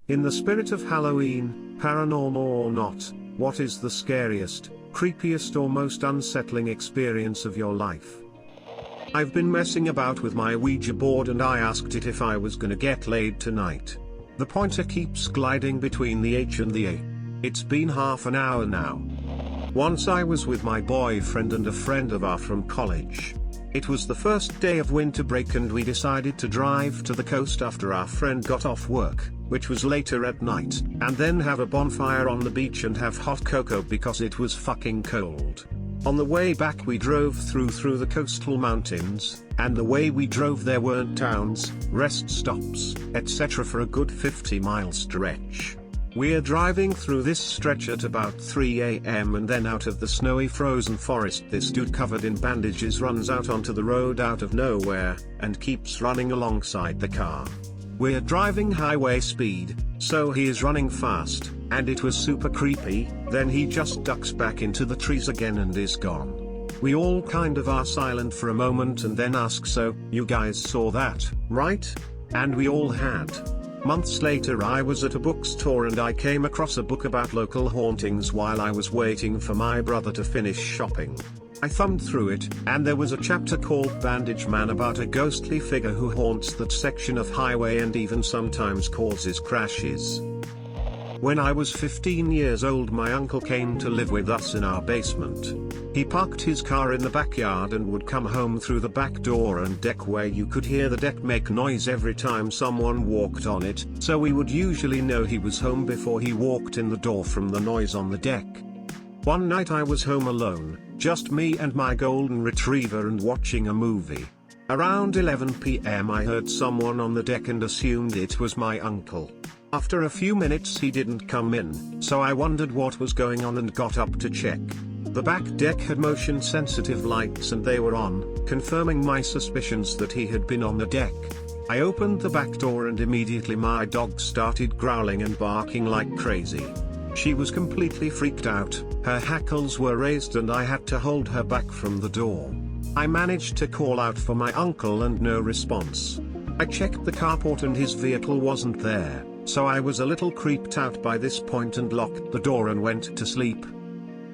In the spirit of Halloween, paranormal or not, what is the scariest, creepiest or most unsettling experience of your life? I've been messing about with my Ouija board and I asked it if I was gonna get laid tonight. The pointer keeps gliding between the H and the A. It's been half an hour now. Once I was with my boyfriend and a friend of ours from college. It was the first day of winter break and we decided to drive to the coast after our friend got off work, which was later at night, and then have a bonfire on the beach and have hot cocoa because it was fucking cold. On the way back we drove through the coastal mountains, and the way we drove there weren't towns, rest stops, etc. for a good 50-mile stretch. We're driving through this stretch at about 3 a.m. and then out of the snowy frozen forest this dude covered in bandages runs out onto the road out of nowhere, and keeps running alongside the car. We're driving highway speed, so he is running fast, and it was super creepy. Then he just ducks back into the trees again and is gone. We all kind of are silent for a moment and then ask, so, you guys saw that, right? And we all had. Months later I was at a bookstore and I came across a book about local hauntings while I was waiting for my brother to finish shopping. I thumbed through it, and there was a chapter called Bandage Man about a ghostly figure who haunts that section of highway and even sometimes causes crashes. When I was 15 years old my uncle came to live with us in our basement. He parked his car in the backyard and would come home through the back door and deck where you could hear the deck make noise every time someone walked on it, so we would usually know he was home before he walked in the door from the noise on the deck. One night I was home alone, just me and my golden retriever and watching a movie. Around 11 p.m. I heard someone on the deck and assumed it was my uncle. After a few minutes he didn't come in, so I wondered what was going on and got up to check. The back deck had motion-sensitive lights and they were on, confirming my suspicions that he had been on the deck. I opened the back door and immediately my dog started growling and barking like crazy. She was completely freaked out, her hackles were raised and I had to hold her back from the door. I managed to call out for my uncle and no response. I checked the carport and his vehicle wasn't there, so I was a little creeped out by this point and locked the door and went to sleep.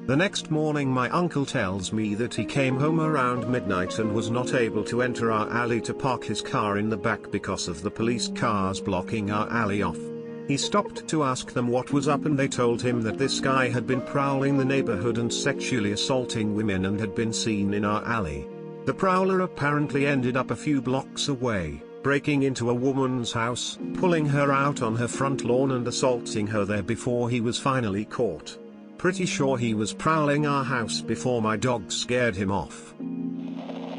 The next morning my uncle tells me that he came home around midnight and was not able to enter our alley to park his car in the back because of the police cars blocking our alley off. He stopped to ask them what was up and they told him that this guy had been prowling the neighborhood and sexually assaulting women and had been seen in our alley. The prowler apparently ended up a few blocks away, breaking into a woman's house, pulling her out on her front lawn and assaulting her there before he was finally caught. Pretty sure he was prowling our house before my dog scared him off.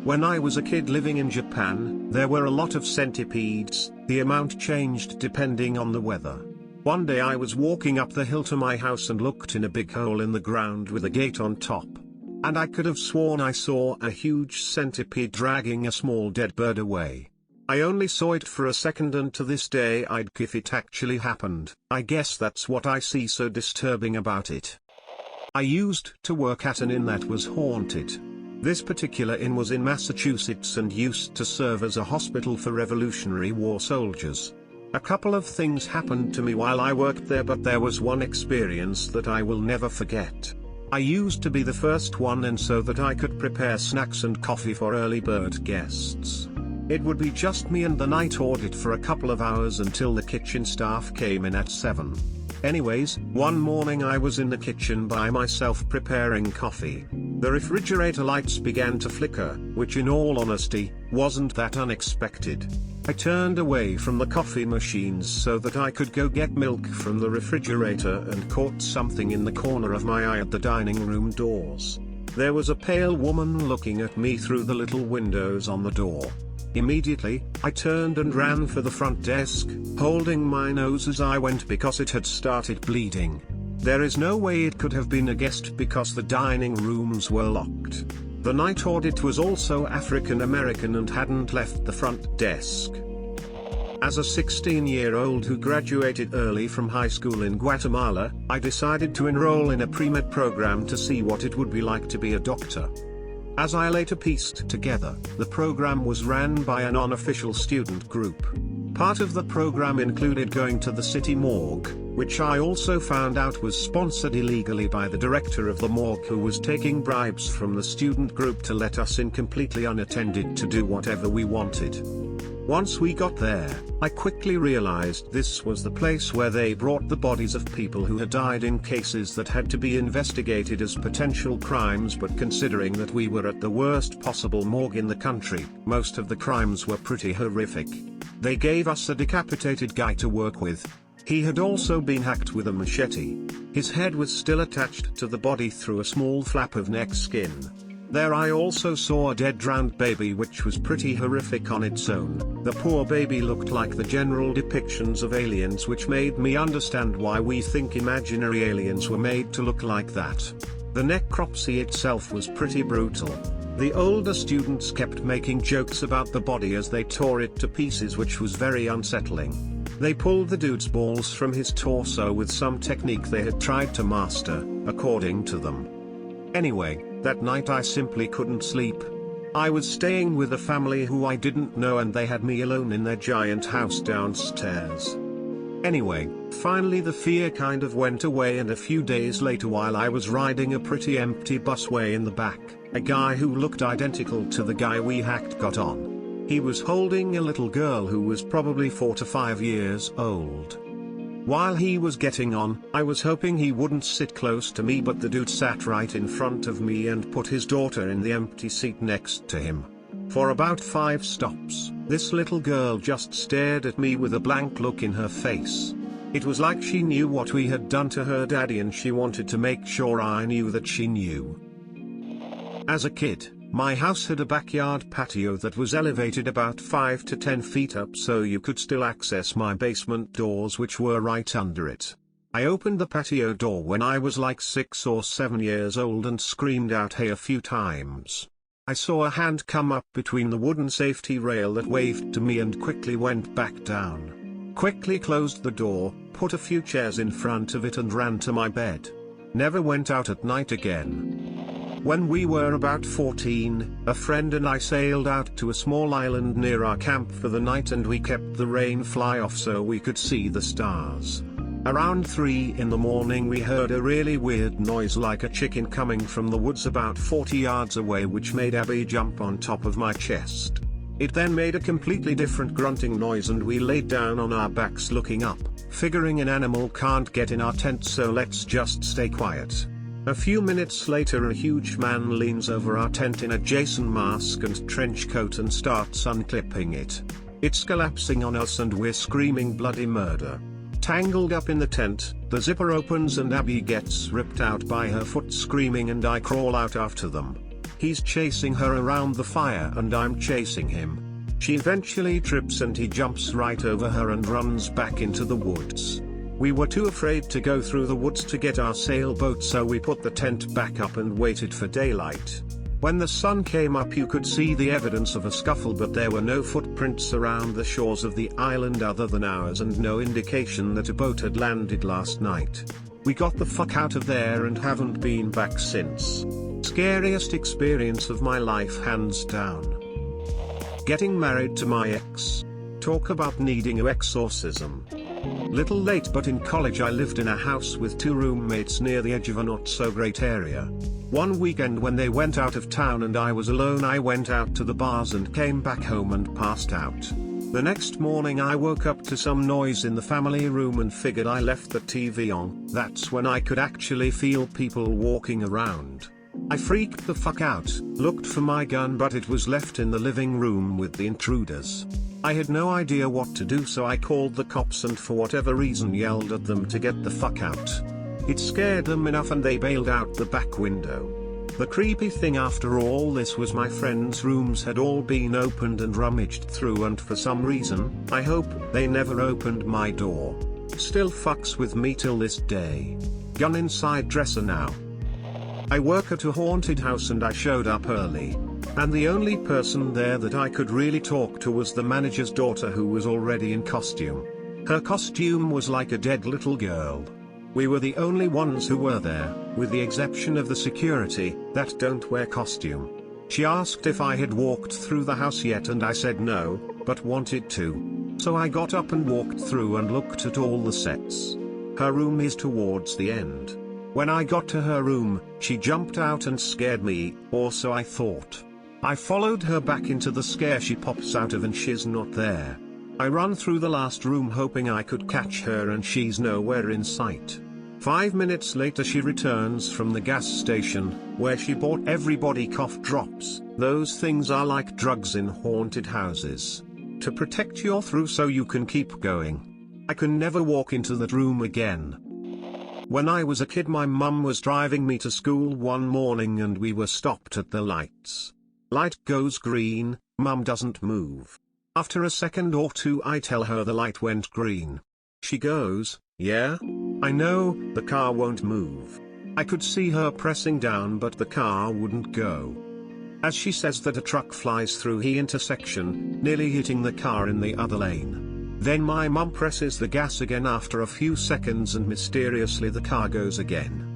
When I was a kid living in Japan, there were a lot of centipedes. The amount changed depending on the weather. One day I was walking up the hill to my house and looked in a big hole in the ground with a gate on top. And I could have sworn I saw a huge centipede dragging a small dead bird away. I only saw it for a second and to this day I'd if it actually happened. I guess that's what I see so disturbing about it. I used to work at an inn that was haunted. This particular inn was in Massachusetts and used to serve as a hospital for Revolutionary War soldiers. A couple of things happened to me while I worked there, but there was one experience that I will never forget. I used to be the first one and so that I could prepare snacks and coffee for early bird guests. It would be just me and the night audit for a couple of hours until the kitchen staff came in at 7. Anyways, one morning I was in the kitchen by myself preparing coffee. The refrigerator lights began to flicker, which in all honesty, wasn't that unexpected. I turned away from the coffee machines so that I could go get milk from the refrigerator and caught something in the corner of my eye at the dining room doors. There was a pale woman looking at me through the little windows on the door. Immediately, I turned and ran for the front desk, holding my nose as I went because it had started bleeding. There is no way it could have been a guest because the dining rooms were locked. The night audit was also African American and hadn't left the front desk. As a 16-year-old who graduated early from high school in Guatemala, I decided to enroll in a pre-med program to see what it would be like to be a doctor. As I later pieced together, the program was ran by an unofficial student group. Part of the program included going to the city morgue, which I also found out was sponsored illegally by the director of the morgue, who was taking bribes from the student group to let us in completely unattended to do whatever we wanted. Once we got there, I quickly realized this was the place where they brought the bodies of people who had died in cases that had to be investigated as potential crimes, but considering that we were at the worst possible morgue in the country, most of the crimes were pretty horrific. They gave us a decapitated guy to work with. He had also been hacked with a machete. His head was still attached to the body through a small flap of neck skin. There I also saw a dead drowned baby, which was pretty horrific on its own. The poor baby looked like the general depictions of aliens, which made me understand why we think imaginary aliens were made to look like that. The necropsy itself was pretty brutal. The older students kept making jokes about the body as they tore it to pieces, which was very unsettling. They pulled the dude's balls from his torso with some technique they had tried to master, according to them. Anyway, that night I simply couldn't sleep. I was staying with a family who I didn't know, and they had me alone in their giant house downstairs. Anyway, finally the fear kind of went away, and a few days later, while I was riding a pretty empty busway in the back, a guy who looked identical to the guy we hacked got on. He was holding a little girl who was probably 4 to 5 years old. While he was getting on, I was hoping he wouldn't sit close to me, but the dude sat right in front of me and put his daughter in the empty seat next to him. For about 5 stops, this little girl just stared at me with a blank look in her face. It was like she knew what we had done to her daddy, and she wanted to make sure I knew that she knew. As a kid, my house had a backyard patio that was elevated about 5 to 10 feet up, so you could still access my basement doors, which were right under it. I opened the patio door when I was like 6 or 7 years old and screamed out "hey" a few times. I saw a hand come up between the wooden safety rail that waved to me and quickly went back down. Quickly closed the door, put a few chairs in front of it and ran to my bed. Never went out at night again. When we were about 14, a friend and I sailed out to a small island near our camp for the night, and we kept the rain fly off so we could see the stars. Around 3 in the morning we heard a really weird noise like a chicken coming from the woods about 40 yards away, which made Abby jump on top of my chest. It then made a completely different grunting noise, and we laid down on our backs looking up, figuring an animal can't get in our tent, so let's just stay quiet. A few minutes later, a huge man leans over our tent in a Jason mask and trench coat and starts unclipping it. It's collapsing on us and we're screaming bloody murder. Tangled up in the tent, the zipper opens and Abby gets ripped out by her foot screaming, and I crawl out after them. He's chasing her around the fire and I'm chasing him. She eventually trips and he jumps right over her and runs back into the woods. We were too afraid to go through the woods to get our sailboat, so we put the tent back up and waited for daylight. When the sun came up, you could see the evidence of a scuffle, but there were no footprints around the shores of the island other than ours, and no indication that a boat had landed last night. We got the fuck out of there and haven't been back since. Scariest experience of my life, hands down. Getting married to my ex. Talk about needing an exorcism. Little late, but in college I lived in a house with 2 roommates near the edge of a not so great area. One weekend when they went out of town and I was alone, I went out to the bars and came back home and passed out. The next morning I woke up to some noise in the family room and figured I left the TV on. That's when I could actually feel people walking around. I freaked the fuck out, looked for my gun, but it was left in the living room with the intruders. I had no idea what to do, so I called the cops and for whatever reason yelled at them to get the fuck out. It scared them enough and they bailed out the back window. The creepy thing after all this was my friends' rooms had all been opened and rummaged through, and for some reason, I hope, they never opened my door. Still fucks with me till this day. Gun inside dresser now. I work at a haunted house and I showed up early. And the only person there that I could really talk to was the manager's daughter, who was already in costume. Her costume was like a dead little girl. We were the only ones who were there, with the exception of the security, that don't wear costume. She asked if I had walked through the house yet and I said no, but wanted to. So I got up and walked through and looked at all the sets. Her room is towards the end. When I got to her room, she jumped out and scared me, or so I thought. I followed her back into the scare she pops out of and she's not there. I run through the last room hoping I could catch her and she's nowhere in sight. 5 minutes later she returns from the gas station, where she bought everybody cough drops. Those things are like drugs in haunted houses. To protect your through so you can keep going. I can never walk into that room again. When I was a kid my mum was driving me to school one morning and we were stopped at the lights. Light goes green, mum doesn't move. After a second or two I tell her the light went green. She goes, "Yeah? I know, the car won't move." I could see her pressing down but the car wouldn't go. As she says that a truck flies through the intersection, nearly hitting the car in the other lane. Then my mum presses the gas again after a few seconds and mysteriously the car goes again.